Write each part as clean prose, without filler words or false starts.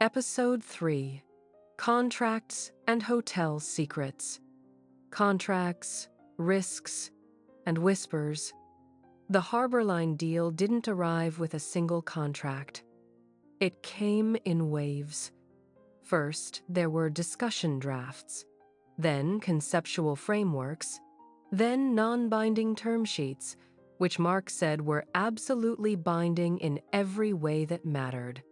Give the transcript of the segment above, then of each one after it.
Episode 3: Contracts and Hotel Secrets. Contracts, risks, and whispers. The Harborline deal didn't arrive with a single contract. It came in waves. First, there were discussion drafts, then conceptual frameworks, then non-binding term sheets, which Mark said were absolutely binding in every way that mattered.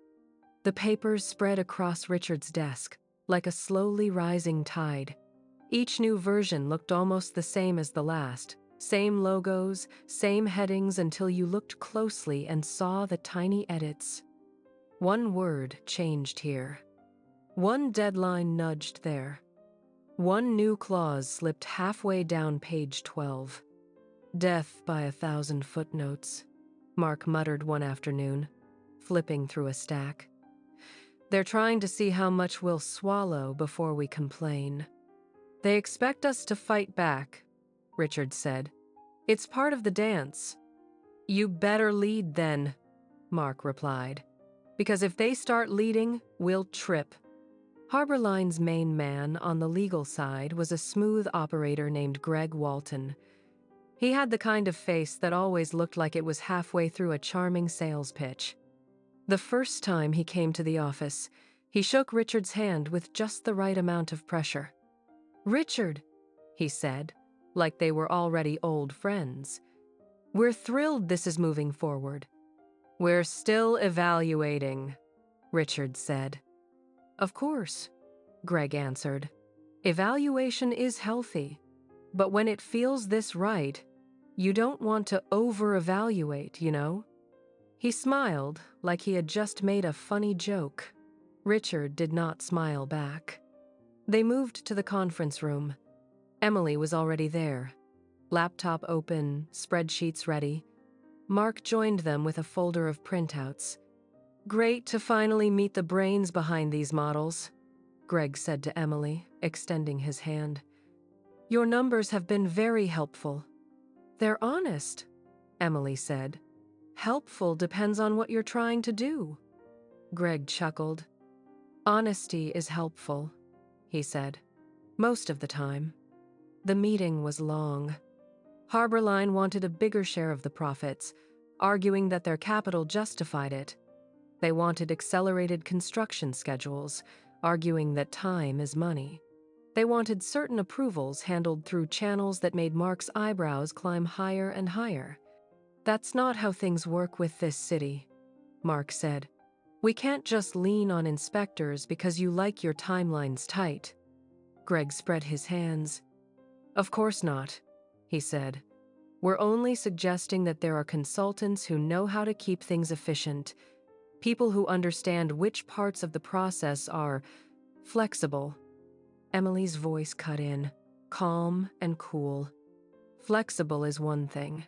The papers spread across Richard's desk, like a slowly rising tide. Each new version looked almost the same as the last. Same logos, same headings until you looked closely and saw the tiny edits. One word changed here. One deadline nudged there. One new clause slipped halfway down page 12. Death by 1,000 footnotes, Mark muttered one afternoon, flipping through a stack. They're trying to see how much we'll swallow before we complain. They expect us to fight back, Richard said. It's part of the dance. You better lead then, Mark replied. Because if they start leading, we'll trip. Harborline's main man on the legal side was a smooth operator named Greg Walton. He had the kind of face that always looked like it was halfway through a charming sales pitch. The first time he came to the office, he shook Richard's hand with just the right amount of pressure. "Richard," he said, like they were already old friends. "We're thrilled this is moving forward." "We're still evaluating," Richard said. "Of course," Greg answered. "Evaluation is healthy, but when it feels this right, you don't want to over-evaluate, you know?" He smiled like he had just made a funny joke. Richard did not smile back. They moved to the conference room. Emily was already there. Laptop open, spreadsheets ready. Mark joined them with a folder of printouts. "Great to finally meet the brains behind these models," Greg said to Emily, extending his hand. "Your numbers have been very helpful." "They're honest," Emily said. "Helpful depends on what you're trying to do." Greg chuckled. "Honesty is helpful," he said. "Most of the time." The meeting was long. Harborline wanted a bigger share of the profits, arguing that their capital justified it. They wanted accelerated construction schedules, arguing that time is money. They wanted certain approvals handled through channels that made Mark's eyebrows climb higher and higher. "That's not how things work with this city," Mark said. "We can't just lean on inspectors because you like your timelines tight." Greg spread his hands. "Of course not," he said. "We're only suggesting that there are consultants who know how to keep things efficient, people who understand which parts of the process are flexible." Emily's voice cut in, calm and cool. "Flexible is one thing,"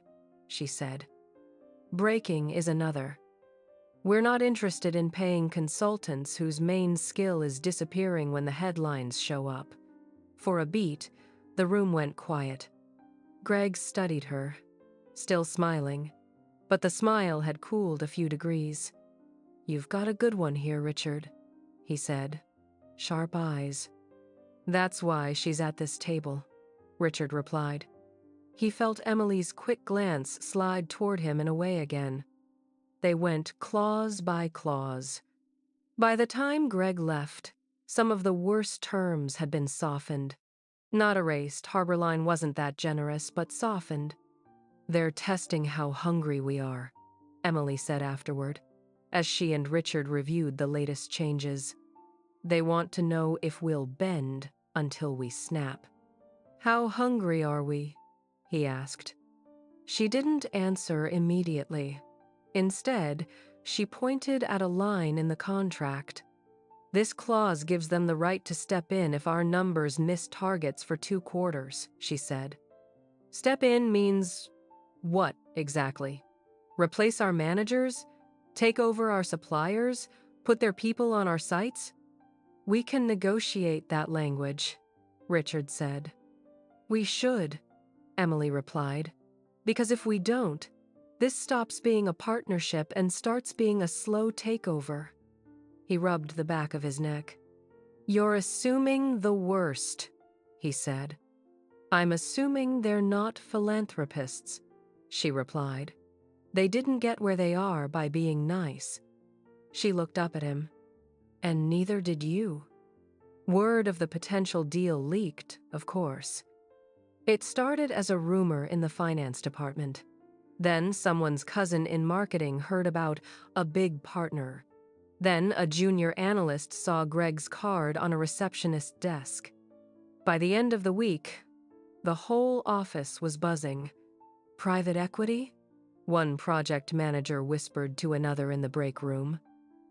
she said. "Breaking is another. We're not interested in paying consultants whose main skill is disappearing when the headlines show up." For a beat, the room went quiet. Greg studied her, still smiling, but the smile had cooled a few degrees. "You've got a good one here, Richard," he said. "Sharp eyes." "That's why she's at this table," Richard replied. He felt Emily's quick glance slide toward him and away again. They went clause by clause. By the time Greg left, some of the worst terms had been softened. Not erased, Harborline wasn't that generous, but softened. "They're testing how hungry we are," Emily said afterward, as she and Richard reviewed the latest changes. "They want to know if we'll bend until we snap." "How hungry are we?" he asked. She didn't answer immediately. Instead, she pointed at a line in the contract. "This clause gives them the right to step in if our numbers miss targets for 2 quarters, she said. "Step in means what exactly? Replace our managers? Take over our suppliers? Put their people on our sites?" "We can negotiate that language," Richard said. "We should," Emily replied. "Because if we don't, this stops being a partnership and starts being a slow takeover." He rubbed the back of his neck. "You're assuming the worst," he said. "I'm assuming they're not philanthropists," she replied. "They didn't get where they are by being nice." She looked up at him. "And neither did you." Word of the potential deal leaked, of course. It started as a rumor in the finance department. Then someone's cousin in marketing heard about a big partner. Then a junior analyst saw Greg's card on a receptionist's desk. By the end of the week, the whole office was buzzing. "Private equity?" one project manager whispered to another in the break room.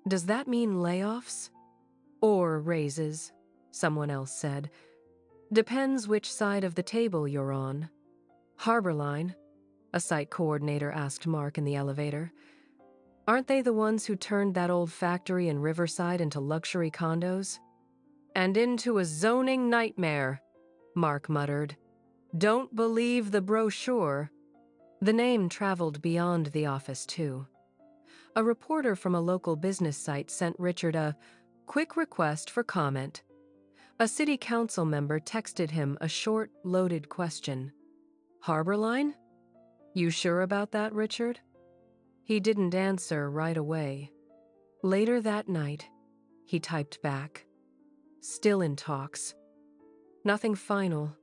"Does that mean layoffs?" "Or raises," someone else said. "Depends which side of the table you're on." "Harborline?" a site coordinator asked Mark in the elevator. "Aren't they the ones who turned that old factory in Riverside into luxury condos?" "And into a zoning nightmare," Mark muttered. "Don't believe the brochure." The name traveled beyond the office, too. A reporter from a local business site sent Richard a quick request for comment. A city council member texted him a short, loaded question. "Harborline? You sure about that, Richard?" He didn't answer right away. Later that night, he typed back. "Still in talks." Nothing final.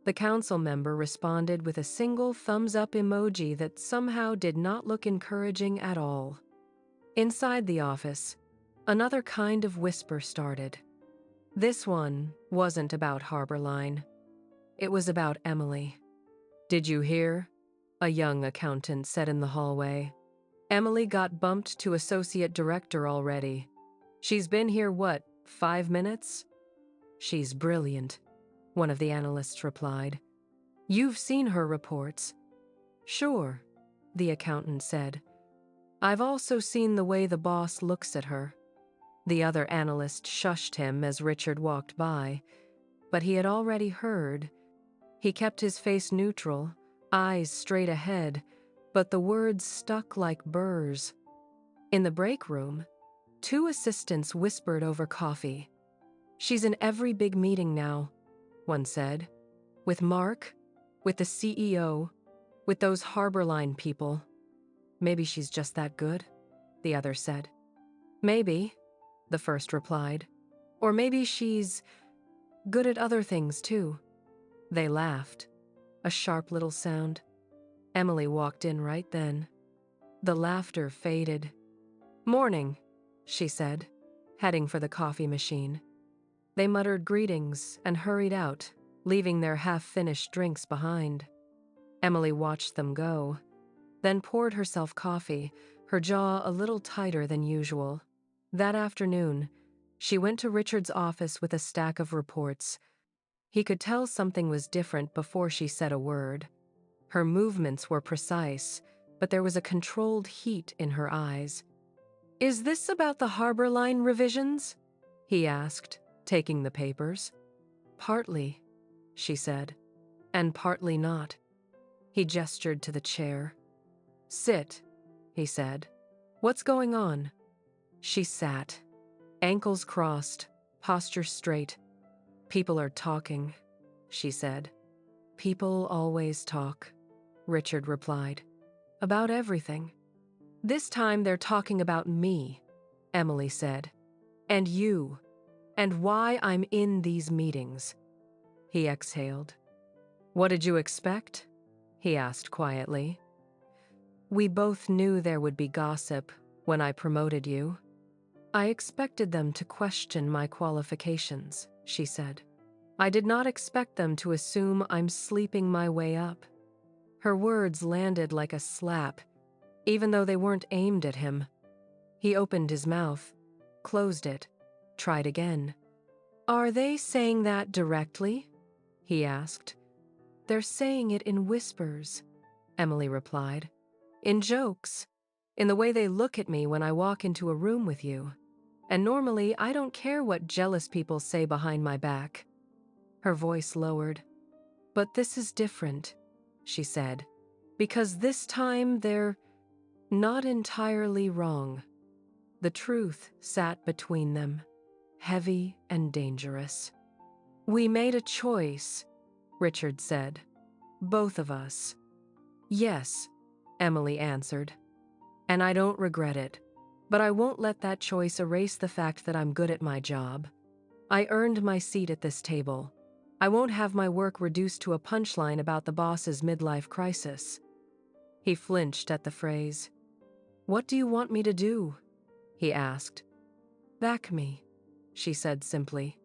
The council member responded with a single thumbs-up emoji that somehow did not look encouraging at all. Inside the office, another kind of whisper started. This one wasn't about Harborline. It was about Emily. "Did you hear?" a young accountant said in the hallway. "Emily got bumped to associate director already. She's been here, 5 minutes?" "She's brilliant," one of the analysts replied. "You've seen her reports." "Sure," the accountant said. "I've also seen the way the boss looks at her." The other analyst shushed him as Richard walked by, but he had already heard. He kept his face neutral, eyes straight ahead, but the words stuck like burrs. In the break room, 2 assistants whispered over coffee. "She's in every big meeting now," one said. "With Mark, with the CEO, with those Harborline people." "Maybe she's just that good," the other said. "Maybe," the first replied. "Or maybe she's good at other things, too." They laughed. A sharp little sound. Emily walked in right then. The laughter faded. "Morning," she said, heading for the coffee machine. They muttered greetings and hurried out, leaving their half-finished drinks behind. Emily watched them go, then poured herself coffee, her jaw a little tighter than usual. That afternoon, she went to Richard's office with a stack of reports. He could tell something was different before she said a word. Her movements were precise, but there was a controlled heat in her eyes. "Is this about the Harborline revisions?" he asked, taking the papers. "Partly," she said, "and partly not." He gestured to the chair. "Sit," he said. "What's going on?" She sat, ankles crossed, posture straight. "People are talking," she said. "People always talk," Richard replied. "About everything." "This time they're talking about me," Emily said. "And you. And why I'm in these meetings." He exhaled. "What did you expect?" he asked quietly. "We both knew there would be gossip when I promoted you." "I expected them to question my qualifications," she said. "I did not expect them to assume I'm sleeping my way up." Her words landed like a slap, even though they weren't aimed at him. He opened his mouth, closed it, tried again. "Are they saying that directly?" he asked. "They're saying it in whispers," Emily replied. "In jokes, in the way they look at me when I walk into a room with you. And normally I don't care what jealous people say behind my back." Her voice lowered. "But this is different," she said, "because this time they're not entirely wrong." The truth sat between them, heavy and dangerous. "We made a choice," Richard said. "Both of us." "Yes," Emily answered. "And I don't regret it. But I won't let that choice erase the fact that I'm good at my job. I earned my seat at this table. I won't have my work reduced to a punchline about the boss's midlife crisis." He flinched at the phrase. "What do you want me to do?" he asked. "Back me," she said simply.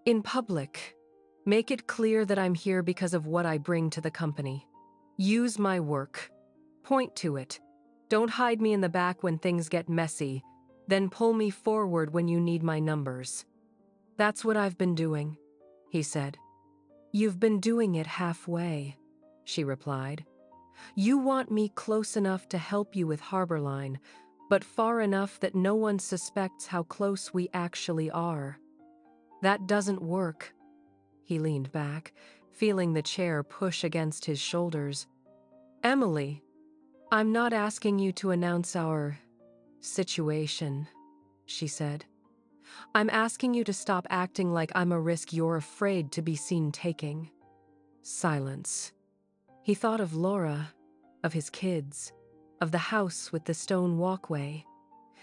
"In public. Make it clear that I'm here because of what I bring to the company. Use my work. Point to it. Don't hide me in the back when things get messy, then pull me forward when you need my numbers." "That's what I've been doing," he said. "You've been doing it halfway," she replied. "You want me close enough to help you with Harborline, but far enough that no one suspects how close we actually are. That doesn't work." He leaned back, feeling the chair push against his shoulders. "Emily, I'm not asking you to announce our situation," she said. "I'm asking you to stop acting like I'm a risk you're afraid to be seen taking." Silence. He thought of Laura, of his kids, of the house with the stone walkway.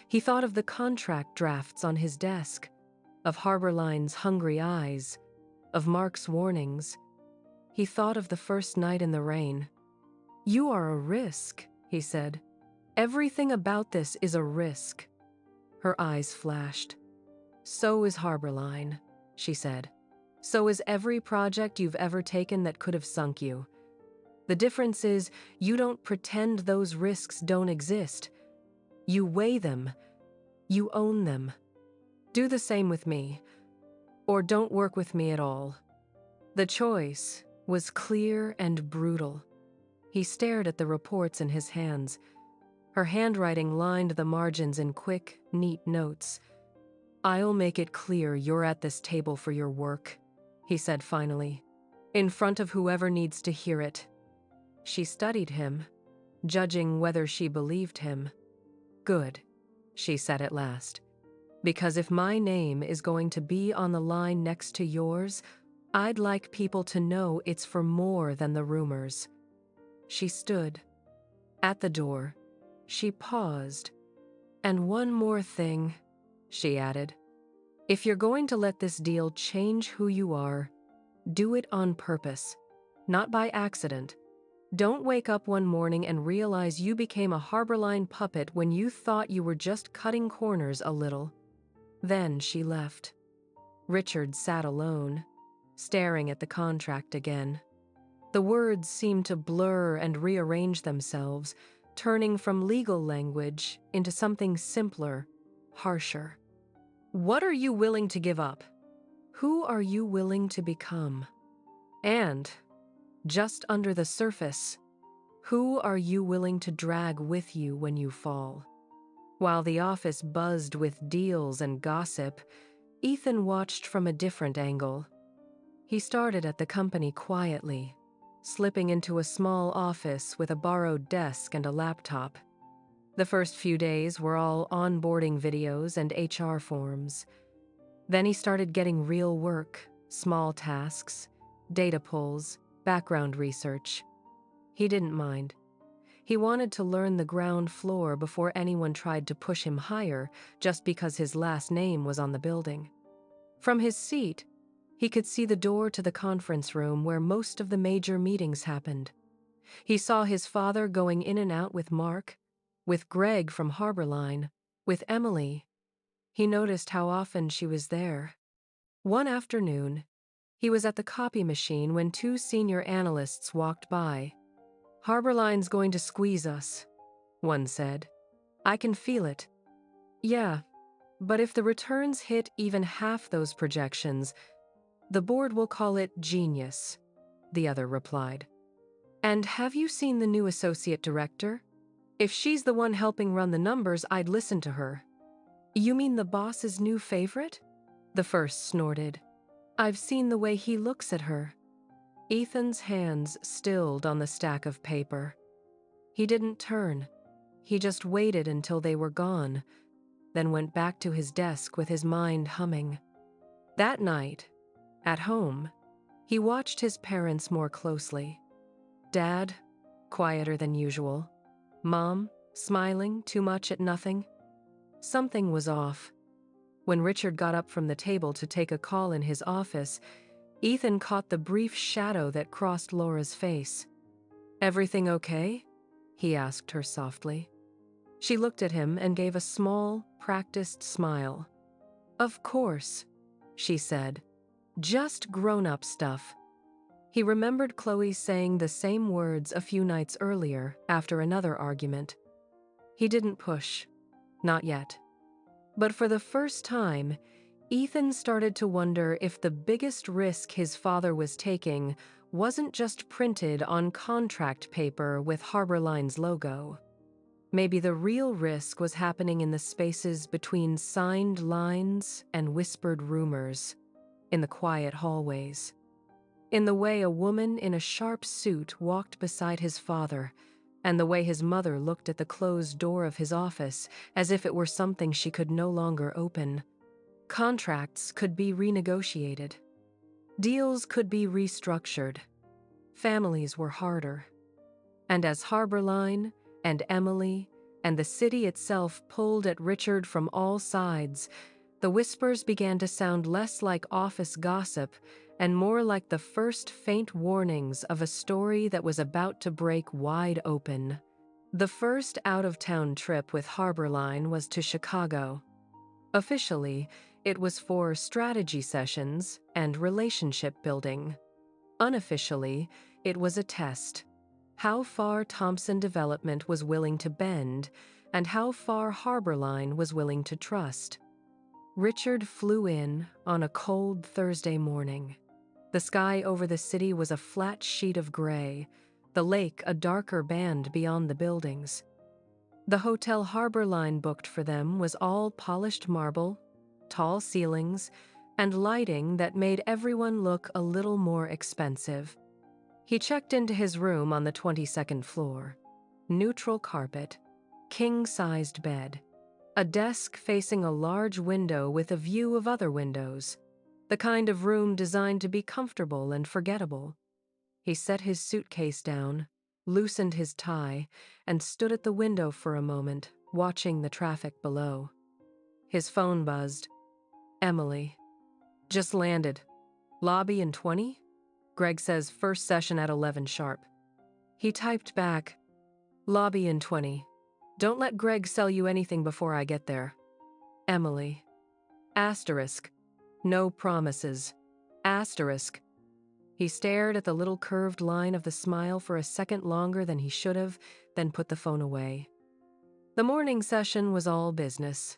He thought of the contract drafts on his desk, of Harborline's hungry eyes, of Mark's warnings. He thought of the first night in the rain. "You are a risk," he said. "Everything about this is a risk." Her eyes flashed. "So is Harborline," she said. "So is every project you've ever taken that could have sunk you. The difference is you don't pretend those risks don't exist. You weigh them. You own them. Do the same with me, or don't work with me at all." The choice was clear and brutal. He stared at the reports in his hands. Her handwriting lined the margins in quick, neat notes. "I'll make it clear you're at this table for your work," he said finally, "in front of whoever needs to hear it." She studied him, judging whether she believed him. "Good," she said at last, "because if my name is going to be on the line next to yours, I'd like people to know it's for more than the rumors." She stood. At the door, she paused. "And one more thing," she added. "If you're going to let this deal change who you are, do it on purpose, not by accident. Don't wake up one morning and realize you became a Harborline puppet when you thought you were just cutting corners a little." Then she left. Richard sat alone, staring at the contract again. The words seemed to blur and rearrange themselves, turning from legal language into something simpler, harsher. "What are you willing to give up? Who are you willing to become? And, just under the surface, who are you willing to drag with you when you fall?" While the office buzzed with deals and gossip, Ethan watched from a different angle. He started at the company quietly, slipping into a small office with a borrowed desk and a laptop. The first few days were all onboarding videos and HR forms. Then he started getting real work, small tasks, data pulls, background research. He didn't mind. He wanted to learn the ground floor before anyone tried to push him higher just because his last name was on the building. From his seat, he could see the door to the conference room where most of the major meetings happened. He saw his father going in and out with Mark, with Greg from Harborline, with Emily. He noticed how often she was there. One afternoon, he was at the copy machine when two senior analysts walked by. "Harborline's going to squeeze us," one said. "I can feel it." "Yeah, but if the returns hit even half those projections, the board will call it genius," the other replied. "And have you seen the new associate director? If she's the one helping run the numbers, I'd listen to her." "You mean the boss's new favorite?" the first snorted. "I've seen the way he looks at her." Ethan's hands stilled on the stack of paper. He didn't turn. He just waited until they were gone. then went back to his desk with his mind humming. That night, at home, he watched his parents more closely. Dad, quieter than usual. Mom, smiling too much at nothing. Something was off. When Richard got up from the table to take a call in his office, Ethan caught the brief shadow that crossed Laura's face. "Everything okay?" he asked her softly. She looked at him and gave a small, practiced smile. "Of course," she said. "Just grown-up stuff." He remembered Chloe saying the same words a few nights earlier after another argument. He didn't push. Not yet. But for the first time, Ethan started to wonder if the biggest risk his father was taking wasn't just printed on contract paper with Harborline's logo. Maybe the real risk was happening in the spaces between signed lines and whispered rumors, in the quiet hallways, in the way a woman in a sharp suit walked beside his father, and the way his mother looked at the closed door of his office as if it were something she could no longer open. Contracts could be renegotiated. Deals could be restructured. Families were harder. And as Harborline and Emily and the city itself pulled at Richard from all sides, the whispers began to sound less like office gossip and more like the first faint warnings of a story that was about to break wide open. The first out-of-town trip with Harborline was to Chicago. Officially, it was for strategy sessions and relationship building. Unofficially, it was a test. How far Thompson Development was willing to bend and how far Harborline was willing to trust. Richard flew in on a cold Thursday morning. The sky over the city was a flat sheet of gray, the lake a darker band beyond the buildings. The hotel Harborline booked for them was all polished marble, tall ceilings, and lighting that made everyone look a little more expensive. He checked into his room on the 22nd floor. Neutral carpet, king-sized bed, a desk facing a large window with a view of other windows, the kind of room designed to be comfortable and forgettable. He set his suitcase down, loosened his tie, and stood at the window for a moment, watching the traffic below. His phone buzzed. Emily. "Just landed. Lobby in 20? Greg says first session at 11 sharp." He typed back, "Lobby in 20. Don't let Greg sell you anything before I get there. Emily." Asterisk. No promises. Asterisk. He stared at the little curved line of the smile for a second longer than he should have, then put the phone away. The morning session was all business.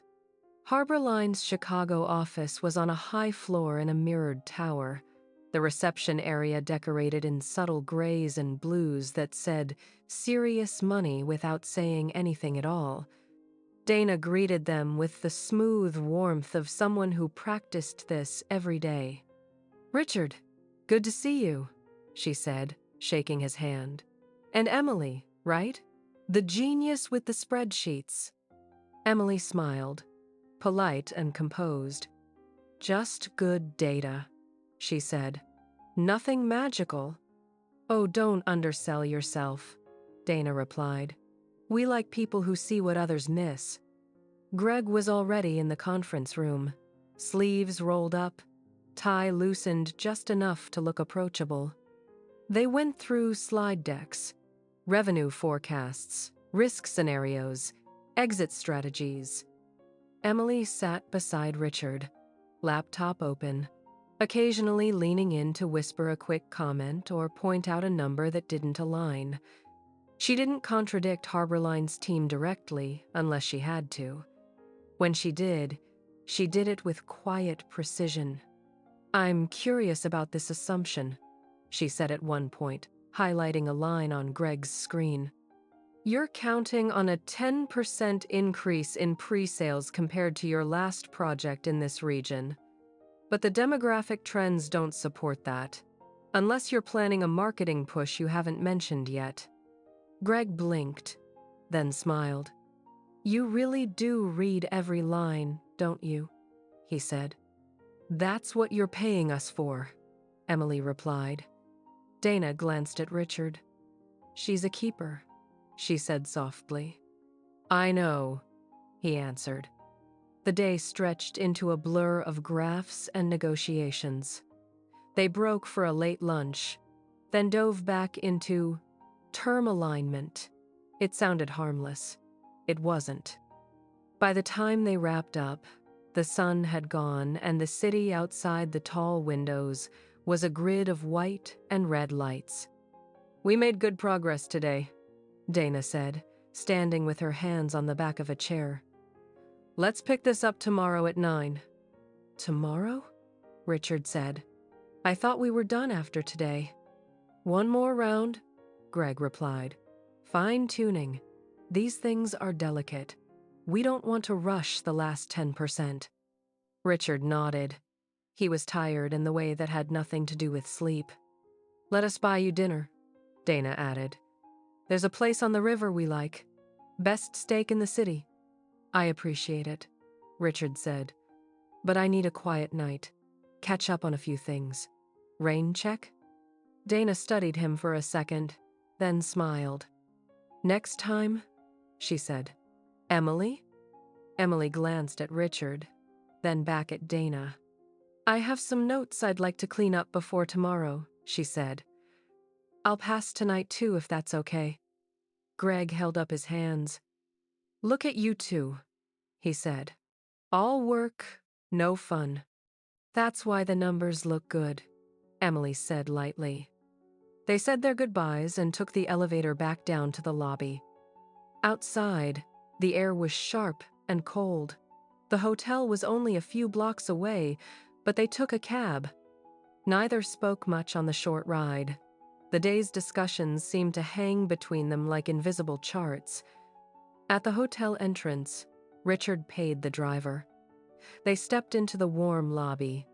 Harborline's Chicago office was on a high floor in a mirrored tower, the reception area decorated in subtle grays and blues that said serious money without saying anything at all. Dana greeted them with the smooth warmth of someone who practiced this every day. "Richard, good to see you," she said, shaking his hand. "And Emily, right? The genius with the spreadsheets." Emily smiled, polite and composed. "Just good data," she said. "Nothing magical." "Oh, don't undersell yourself," Dana replied. "We like people who see what others miss." Greg was already in the conference room, sleeves rolled up, tie loosened just enough to look approachable. They went through slide decks, revenue forecasts, risk scenarios, exit strategies. Emily sat beside Richard, laptop open, occasionally leaning in to whisper a quick comment or point out a number that didn't align. She didn't contradict Harborline's team directly unless she had to. When she did it with quiet precision. "I'm curious about this assumption," she said at one point, highlighting a line on Greg's screen. "You're counting on a 10% increase in pre-sales compared to your last project in this region. But the demographic trends don't support that, unless you're planning a marketing push you haven't mentioned yet." Greg blinked, then smiled. You really do read every line, don't you? He said. That's what you're paying us for, Emily replied. Dana glanced at Richard. She's a keeper, she said softly. I know, he answered. The day stretched into a blur of graphs and negotiations. They broke for a late lunch, then dove back into term alignment. It sounded harmless. It wasn't. By the time they wrapped up, the sun had gone and the city outside the tall windows was a grid of white and red lights. We made good progress today, Dana said, standing with her hands on the back of a chair. Let's pick this up tomorrow at 9. Tomorrow? Richard said. I thought we were done after today. One more round, Greg replied. Fine-tuning. These things are delicate. We don't want to rush the last 10%. Richard nodded. He was tired in the way that had nothing to do with sleep. Let us buy you dinner, Dana added. There's a place on the river we like. Best steak in the city. I appreciate it, Richard said. But I need a quiet night. Catch up on a few things. Rain check? Dana studied him for a second, then smiled. Next time, she said. Emily? Emily glanced at Richard, then back at Dana. I have some notes I'd like to clean up before tomorrow, she said. I'll pass tonight too if that's okay. Greg held up his hands. Look at you two, he said. All work, no fun. That's why the numbers look good, Emily said lightly. They said their goodbyes and took the elevator back down to the lobby. Outside, the air was sharp and cold. The hotel was only a few blocks away, but they took a cab. Neither spoke much on the short ride. The day's discussions seemed to hang between them like invisible charts. At the hotel entrance, Richard paid the driver. They stepped into the warm lobby,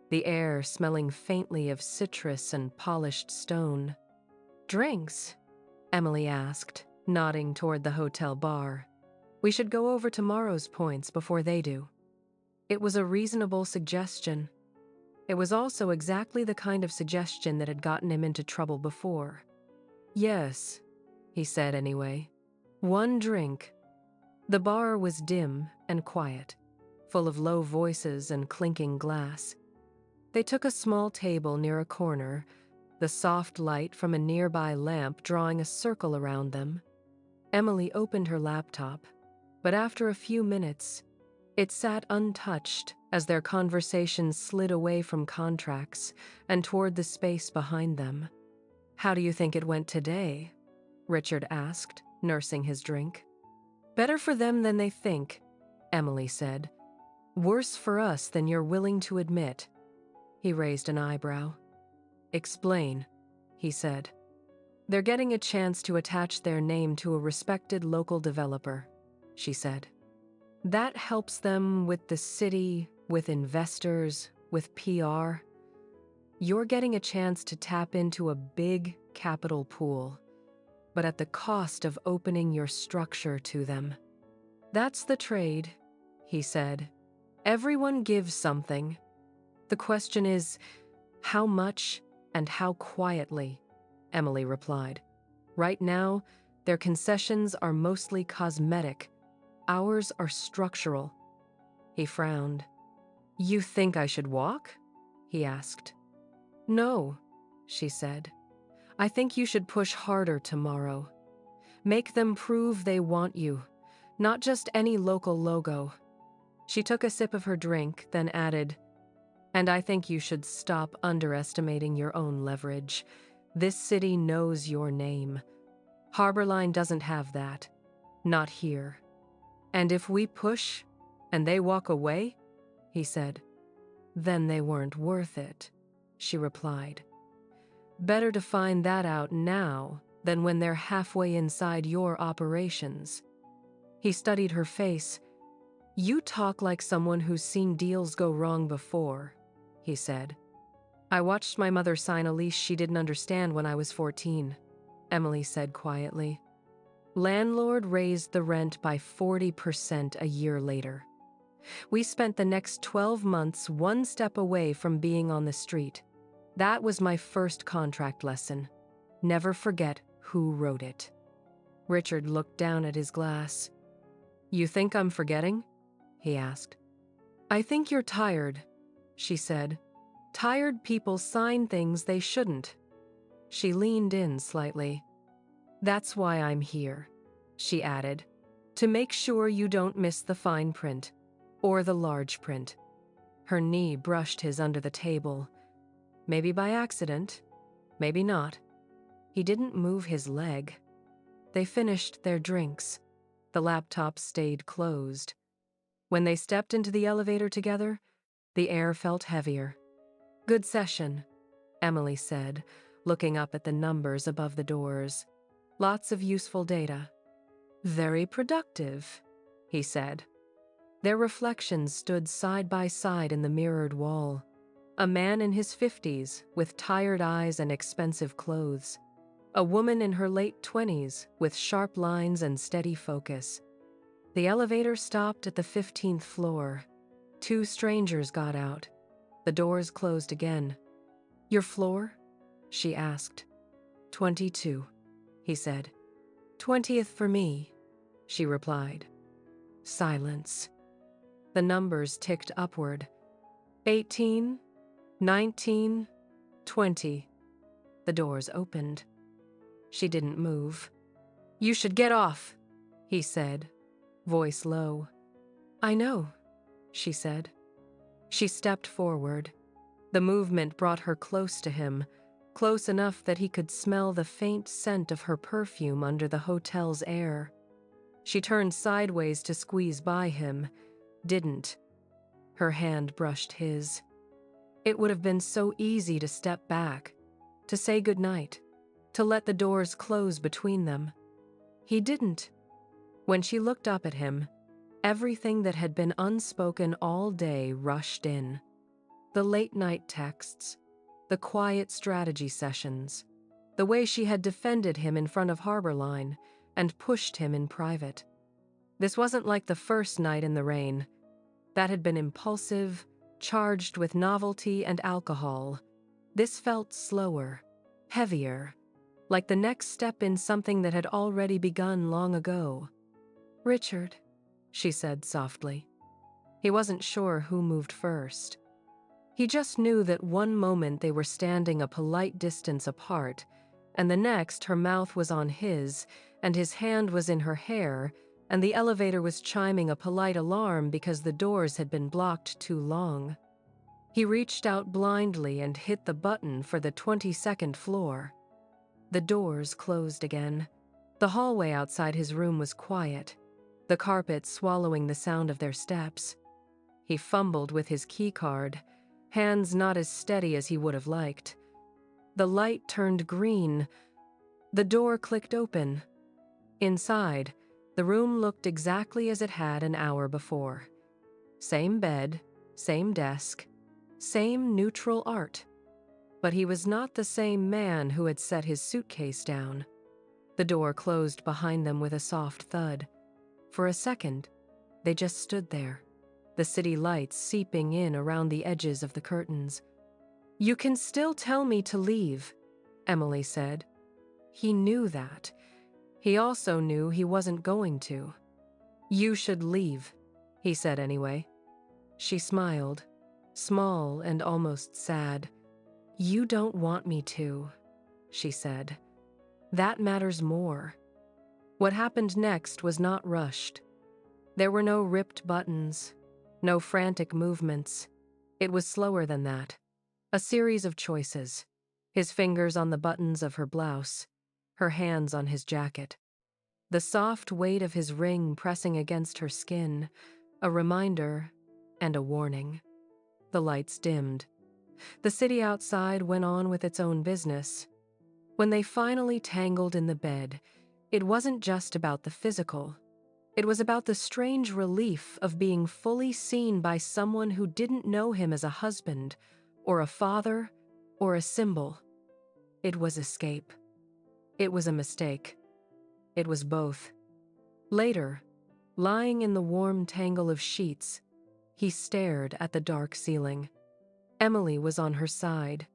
the air smelling faintly of citrus and polished stone. Drinks? Emily asked, nodding toward the hotel bar. We should go over tomorrow's points before they do. It was a reasonable suggestion. It was also exactly the kind of suggestion that had gotten him into trouble before. Yes, he said anyway. One drink. The bar was dim and quiet, full of low voices and clinking glass. They took a small table near a corner, the soft light from a nearby lamp drawing a circle around them. Emily opened her laptop, but after a few minutes, it sat untouched as their conversation slid away from contracts and toward the space behind them. How do you think it went today? Richard asked, nursing his drink. Better for them than they think, Emily said. Worse for us than you're willing to admit. He raised an eyebrow. Explain, he said. They're getting a chance to attach their name to a respected local developer, she said. That helps them with the city, with investors, with PR. You're getting a chance to tap into a big capital pool, but at the cost of opening your structure to them. That's the trade, he said. Everyone gives something. The question is, how much and how quietly, Emily replied. Right now, their concessions are mostly cosmetic. Ours are structural. He frowned. You think I should walk? He asked. No, she said. I think you should push harder tomorrow. Make them prove they want you, not just any local logo. She took a sip of her drink, then added, and I think you should stop underestimating your own leverage. This city knows your name. Harborline doesn't have that. Not here. And if we push, and they walk away, he said, then they weren't worth it, she replied. Better to find that out now than when they're halfway inside your operations. He studied her face. You talk like someone who's seen deals go wrong before, he said. I watched my mother sign a lease she didn't understand when I was 14, Emily said quietly. Landlord raised the rent by 40% a year later. We spent the next 12 months one step away from being on the street. That was my first contract lesson. Never forget who wrote it. Richard looked down at his glass. You think I'm forgetting? He asked. I think you're tired, she said. Tired people sign things they shouldn't. She leaned in slightly. That's why I'm here, she added, to make sure you don't miss the fine print, or the large print. Her knee brushed his under the table. Maybe by accident, maybe not. He didn't move his leg. They finished their drinks. The laptop stayed closed. When they stepped into the elevator together, the air felt heavier. Good session, Emily said, looking up at the numbers above the doors. Lots of useful data. Very productive, he said. Their reflections stood side by side in the mirrored wall. A man in his 50s with tired eyes and expensive clothes. A woman in her late 20s with sharp lines and steady focus. The elevator stopped at the 15th floor. 2 strangers got out. The doors closed again. Your floor? She asked. 22, he said. 20th for me, she replied. Silence. The numbers ticked upward. 18, 19, 20. The doors opened. She didn't move. You should get off, he said, voice low. I know, she said. She stepped forward. The movement brought her close to him, close enough that he could smell the faint scent of her perfume under the hotel's air. She turned sideways to squeeze by him, didn't. Her hand brushed his. It would have been so easy to step back, to say goodnight, to let the doors close between them. He didn't. When she looked up at him, everything that had been unspoken all day rushed in. The late-night texts, the quiet strategy sessions, the way she had defended him in front of Harborline and pushed him in private. This wasn't like the first night in the rain. That had been impulsive, charged with novelty and alcohol. This felt slower, heavier, like the next step in something that had already begun long ago. Richard, she said softly. He wasn't sure who moved first. He just knew that one moment they were standing a polite distance apart, and the next her mouth was on his, and his hand was in her hair, and the elevator was chiming a polite alarm because the doors had been blocked too long. He reached out blindly and hit the button for the 22nd floor. The doors closed again. The hallway outside his room was quiet, the carpet swallowing the sound of their steps. He fumbled with his keycard, hands not as steady as he would have liked. The light turned green. The door clicked open. Inside, the room looked exactly as it had an hour before. Same bed, same desk, same neutral art. But he was not the same man who had set his suitcase down. The door closed behind them with a soft thud. For a second, they just stood there, the city lights seeping in around the edges of the curtains. You can still tell me to leave, Emily said. He knew that. He also knew he wasn't going to. You should leave, he said anyway. She smiled, small and almost sad. You don't want me to, she said. That matters more. What happened next was not rushed. There were no ripped buttons, no frantic movements. It was slower than that. A series of choices. His fingers on the buttons of her blouse, her hands on his jacket. The soft weight of his ring pressing against her skin, a reminder and a warning. The lights dimmed. The city outside went on with its own business. When they finally tangled in the bed, it wasn't just about the physical. It was about the strange relief of being fully seen by someone who didn't know him as a husband, or a father, or a symbol. It was escape. It was a mistake. It was both. Later, lying in the warm tangle of sheets, he stared at the dark ceiling. Emily was on her side,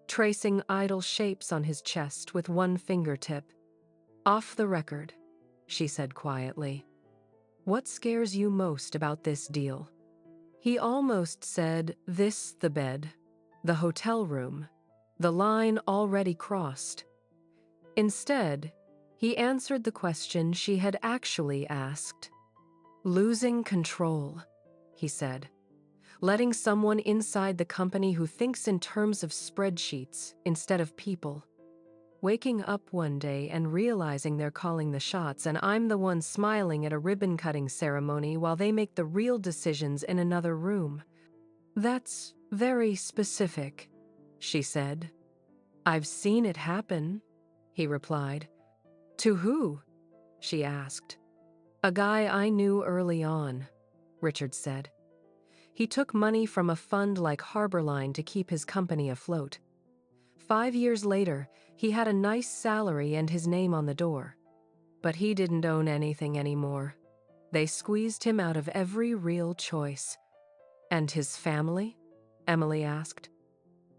tracing idle shapes on his chest with one fingertip. "Off the record," she said quietly. "What scares you most about this deal?" He almost said the bed, the hotel room, the line already crossed. Instead, he answered the question she had actually asked. "Losing control," he said. "Letting someone inside the company who thinks in terms of spreadsheets instead of people. Waking up one day and realizing they're calling the shots and I'm the one smiling at a ribbon-cutting ceremony while they make the real decisions in another room. That's very specific," she said. "I've seen it happen," he replied. "To who?" she asked. "A guy I knew early on," Richard said. "He took money from a fund like Harborline to keep his company afloat. 5 years later, he had a nice salary and his name on the door. But he didn't own anything anymore. They squeezed him out of every real choice." "And his family?" Emily asked.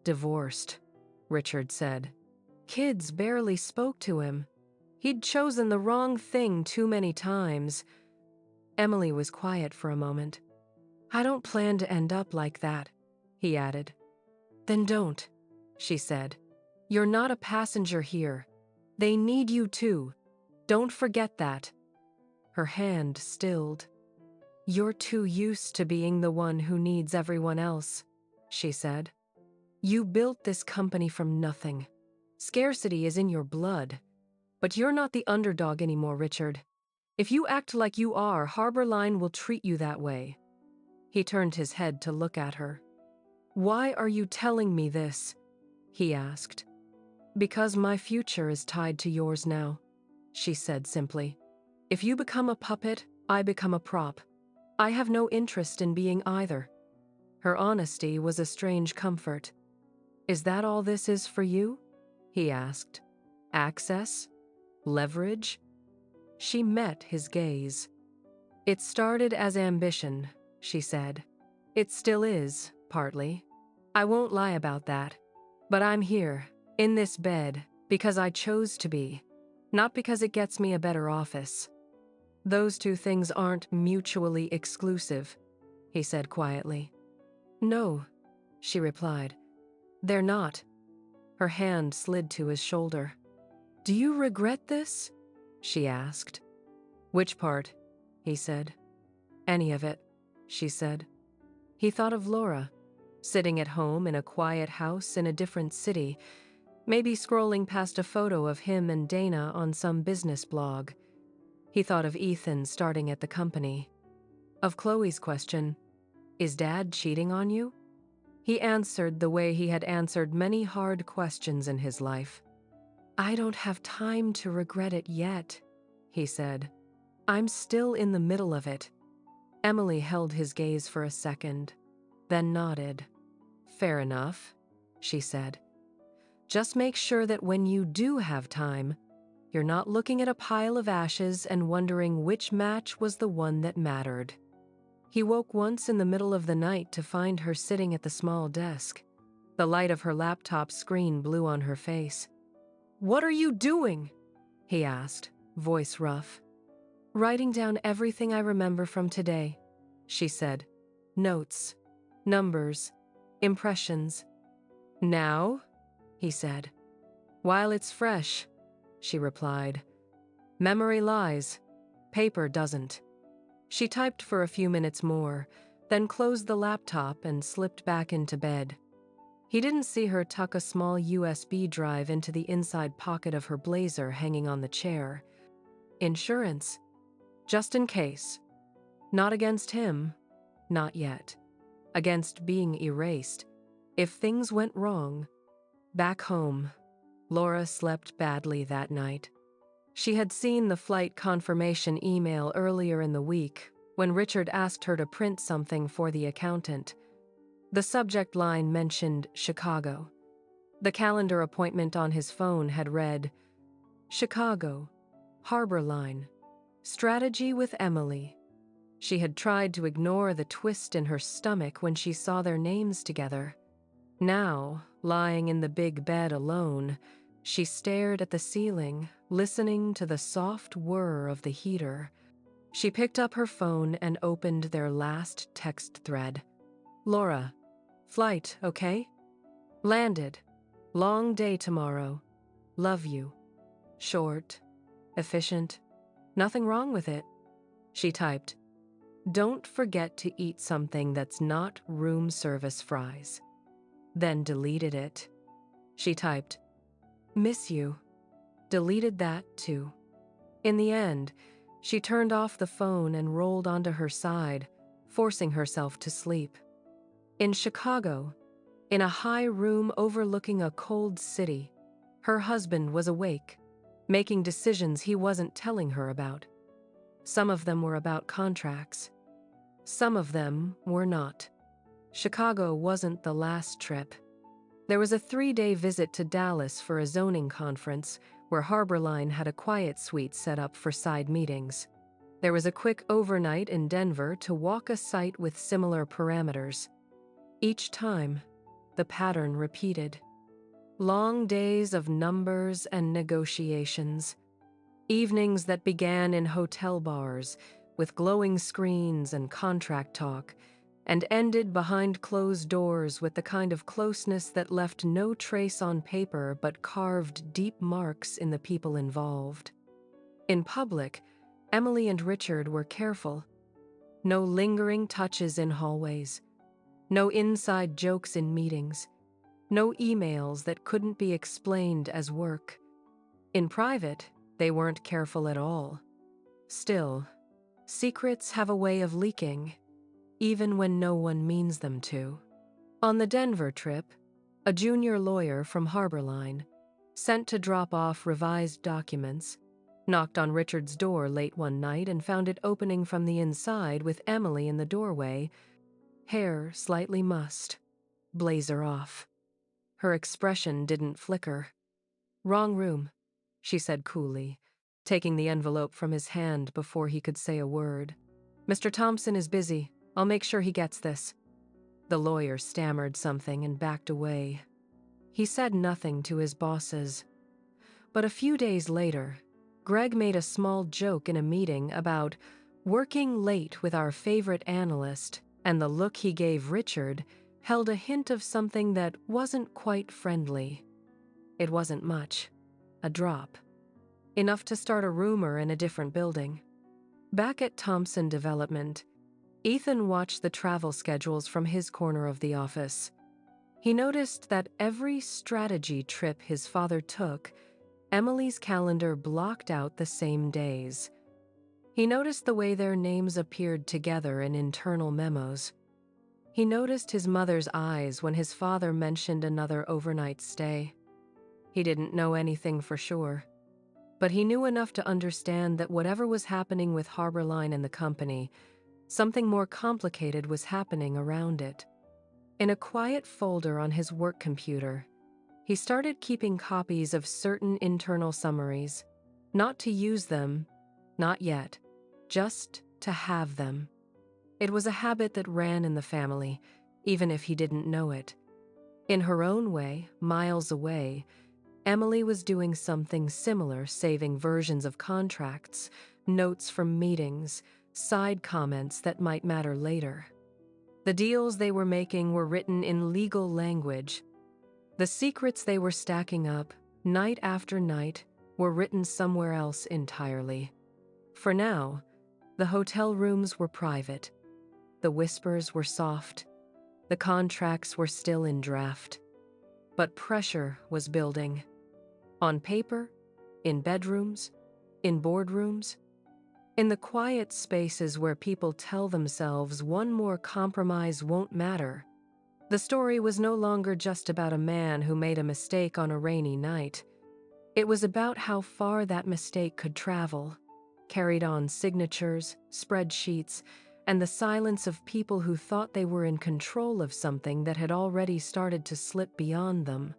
"Divorced," Richard said. "Kids barely spoke to him. He'd chosen the wrong thing too many times." Emily was quiet for a moment. "I don't plan to end up like that," he added. "Then don't," she said. "You're not a passenger here. They need you too. Don't forget that." Her hand stilled. "You're too used to being the one who needs everyone else," she said. "You built this company from nothing. Scarcity is in your blood. But you're not the underdog anymore, Richard. If you act like you are, Harborline will treat you that way." He turned his head to look at her. "Why are you telling me this?" he asked. "Because my future is tied to yours now," she said simply. "If you become a puppet, I become a prop. I have no interest in being either." Her honesty was a strange comfort. "Is that all this is for you?" he asked. "Access? Leverage?" She met his gaze. "It started as ambition," she said. "It still is, partly. I won't lie about that. But I'm here, in this bed, because I chose to be, not because it gets me a better office." "Those two things aren't mutually exclusive," he said quietly. "No," she replied. "They're not." Her hand slid to his shoulder. "Do you regret this?" she asked. "Which part?" he said. "Any of it," she said. He thought of Laura, sitting at home in a quiet house in a different city, maybe scrolling past a photo of him and Dana on some business blog. He thought of Ethan starting at the company. Of Chloe's question, "Is Dad cheating on you?" He answered the way he had answered many hard questions in his life. "I don't have time to regret it yet," he said. "I'm still in the middle of it." Emily held his gaze for a second, then nodded. "Fair enough," she said. "Just make sure that when you do have time, you're not looking at a pile of ashes and wondering which match was the one that mattered." He woke once in the middle of the night to find her sitting at the small desk. The light of her laptop screen blew on her face. "What are you doing?" he asked, voice rough. "Writing down everything I remember from today," she said. "Notes, numbers, impressions." "Now?" he said. "While it's fresh," she replied. "Memory lies. Paper doesn't." She typed for a few minutes more, then closed the laptop and slipped back into bed. He didn't see her tuck a small USB drive into the inside pocket of her blazer hanging on the chair. Insurance. Just in case. Not against him. Not yet. Against being erased. If things went wrong. Back home, Laura slept badly that night. She had seen the flight confirmation email earlier in the week when Richard asked her to print something for the accountant. The subject line mentioned Chicago. The calendar appointment on his phone had read, "Chicago, Harborline. Strategy with Emily. She had tried to ignore the twist in her stomach when she saw their names together. Now, lying in the big bed alone, she stared at the ceiling, listening to the soft whir of the heater. She picked up her phone and opened their last text thread. Laura, flight, okay? Landed. Long day tomorrow. Love you. Short. Efficient. Nothing wrong with it. She typed, don't forget to eat something that's not room service fries. Then deleted it. She typed, miss you. Deleted that too. In the end, she turned off the phone and rolled onto her side, forcing herself to sleep. In Chicago, in a high room overlooking a cold city, her husband was awake, making decisions he wasn't telling her about. Some of them were about contracts. Some of them were not. Chicago wasn't the last trip. There was a 3-day visit to Dallas for a zoning conference where Harborline had a quiet suite set up for side meetings. There was a quick overnight in Denver to walk a site with similar parameters. Each time, the pattern repeated. Long days of numbers and negotiations. Evenings that began in hotel bars with glowing screens and contract talk, and ended behind closed doors with the kind of closeness that left no trace on paper but carved deep marks in the people involved. In public, Emily and Richard were careful. No lingering touches in hallways. No inside jokes in meetings. No emails that couldn't be explained as work. In private, they weren't careful at all. Still, secrets have a way of leaking, even when no one means them to. On the Denver trip, a junior lawyer from Harborline, sent to drop off revised documents, knocked on Richard's door late one night and found it opening from the inside with Emily in the doorway, hair slightly mussed, blazer off. Her expression didn't flicker. Wrong room, she said coolly, taking the envelope from his hand before he could say a word. Mr. Thompson is busy. I'll make sure he gets this. The lawyer stammered something and backed away. He said nothing to his bosses. But a few days later, Greg made a small joke in a meeting about working late with our favorite analyst, and the look he gave Richard held a hint of something that wasn't quite friendly. It wasn't much. A drop. Enough to start a rumor in a different building. Back at Thompson Development, Ethan watched the travel schedules from his corner of the office. He noticed that every strategy trip his father took, Emily's calendar blocked out the same days. He noticed the way their names appeared together in internal memos. He noticed his mother's eyes when his father mentioned another overnight stay. He didn't know anything for sure, but he knew enough to understand that whatever was happening with Harborline and the company, something more complicated was happening around it. In a quiet folder on his work computer, he started keeping copies of certain internal summaries, not to use them, not yet, just to have them. It was a habit that ran in the family, even if he didn't know it. In her own way, miles away, Emily was doing something similar, saving versions of contracts, notes from meetings, side comments that might matter later. The deals they were making were written in legal language. The secrets they were stacking up, night after night, were written somewhere else entirely. For now, the hotel rooms were private. The whispers were soft. The contracts were still in draft. But pressure was building. On paper, in bedrooms, in boardrooms, in the quiet spaces where people tell themselves one more compromise won't matter. The story was no longer just about a man who made a mistake on a rainy night. It was about how far that mistake could travel, carried on signatures, spreadsheets, and the silence of people who thought they were in control of something that had already started to slip beyond them.